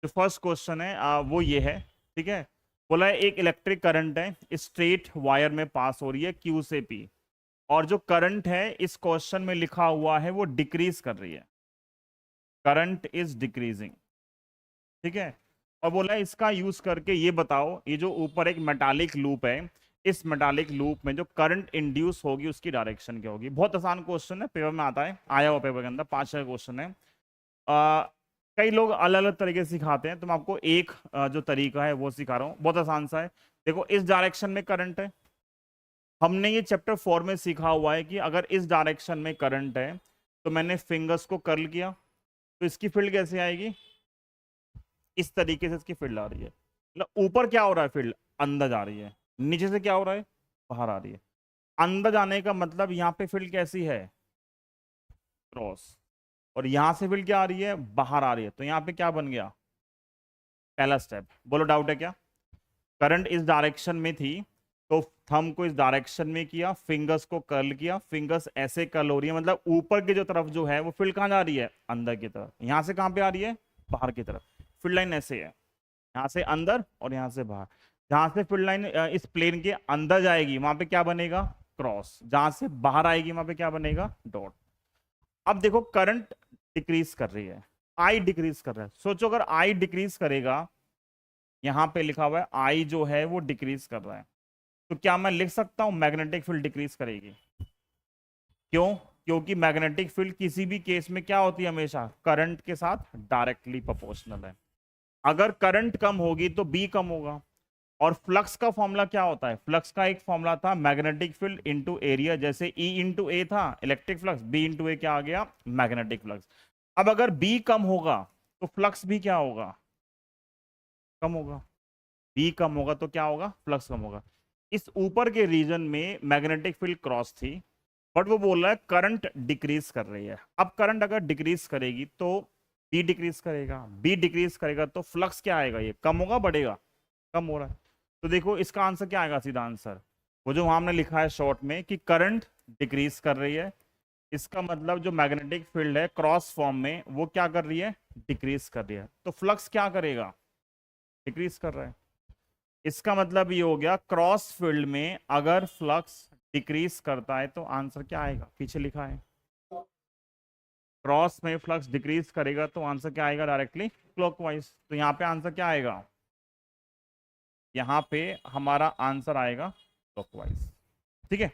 जो first question है वो ये है, ठीक है। बोला है एक इलेक्ट्रिक करंट है स्ट्रेट वायर में पास हो रही है Q से P, और जो करंट है इस क्वेश्चन में लिखा हुआ है वो डिक्रीज कर रही है, करंट इज डिक्रीजिंग, ठीक है। और बोला है इसका यूज करके ये बताओ, ये जो ऊपर एक मेटालिक लूप है, इस मेटालिक लूप में जो करंट इंड्यूस होगी उसकी डायरेक्शन क्या होगी। बहुत आसान क्वेश्चन है, पेपर में आता है, आया हुआ पेपर के अंदर 5-6 क्वेश्चन है। आ, कई लोग अलग अलग तरीके से सिखाते हैं, तो मैं आपको एक जो तरीका है वो सिखा रहा हूँ, बहुत आसान सा है। देखो इस डायरेक्शन में करंट है, हमने ये चैप्टर 4 में सीखा हुआ है कि अगर इस डायरेक्शन में करंट है तो मैंने फिंगर्स को कर्ल किया, तो इसकी फील्ड कैसे आएगी, इस तरीके से इसकी फील्ड आ रही है। मतलब ऊपर क्या हो रहा है, फील्ड अंदर जा रही है, नीचे से क्या हो रहा है, बाहर आ रही है। अंदर जाने का मतलब यहाँ पे फील्ड कैसी है, क्रॉस, और यहां से फील्ड क्या आ रही है, बाहर आ रही है। तो यहाँ पे क्या बन गया, पहला स्टेप। बोलो डाउट है क्या। करंट इस डायरेक्शन में थी, तो थंब को इस डायरेक्शन में किया, फिंगर्स को कर्ल किया, फिंगर्स ऐसे कर्ल हो रही है, मतलब ऊपर की जो तरफ जो है वो फील्ड कहाँ जा रही है, अंदर की तरफ। यहां से कहां पे आ रही है, बाहर की तरफ। फील्ड लाइन ऐसे है, यहाँ से अंदर और यहाँ से बाहर। जहां से फील्ड लाइन इस प्लेन के अंदर जाएगी वहां पे क्या बनेगा, क्रॉस। जहां से बाहर आएगी वहां पे क्या बनेगा, डॉट। अब देखो करंट डिक्रीज कर रही है, आई डिक्रीज कर रहा है। सोचो अगर आई डिक्रीज करेगा, यहां पे लिखा हुआ है आई जो है वो डिक्रीज कर रहा है, तो क्या मैं लिख सकता हूं मैग्नेटिक फील्ड डिक्रीज करेगी। क्यों, क्योंकि मैग्नेटिक फील्ड किसी भी केस में क्या होती है, हमेशा करंट के साथ डायरेक्टली प्रोपोर्शनल है। अगर करंट कम होगी तो बी कम होगा। और फ्लक्स का फॉर्मूला क्या होता है, फ्लक्स का एक फॉर्मूला था मैग्नेटिक फील्ड इनटू एरिया, जैसे E इंटू ए था इलेक्ट्रिक फ्लक्स, बी इंटू ए क्या आ गया, मैग्नेटिक फ्लक्स। अब अगर बी कम होगा तो फ्लक्स भी क्या होगा, कम होगा। बी कम होगा तो क्या होगा, फ्लक्स कम होगा। इस ऊपर के रीजन में मैग्नेटिक फील्ड क्रॉस थी, बट वो बोल रहा है करंट डिक्रीज कर रही है। अब करंट अगर डिक्रीज करेगी तो बी डिक्रीज करेगा, बी डिक्रीज करेगा तो फ्लक्स क्या आएगा, ये कम होगा बढ़ेगा, कम हो रहा है। तो देखो इसका आंसर क्या आएगा, सीधा आंसर वो जो हमने लिखा है शॉर्ट में कि करंट डिक्रीज कर रही है, इसका मतलब जो मैग्नेटिक फील्ड है क्रॉस फॉर्म में वो क्या कर रही है, डिक्रीज कर रही है। तो फ्लक्स क्या करेगा, डिक्रीज कर रहा है। इसका मतलब ये हो गया क्रॉस फील्ड में अगर फ्लक्स डिक्रीज करता है तो आंसर क्या आएगा, पीछे लिखा है क्रॉस में फ्लक्स डिक्रीज करेगा तो आंसर क्या आएगा, डायरेक्टली क्लॉकवाइज। तो यहाँ पे आंसर क्या आएगा, यहाँ पे हमारा आंसर आएगा क्लॉकवाइज, ठीक है।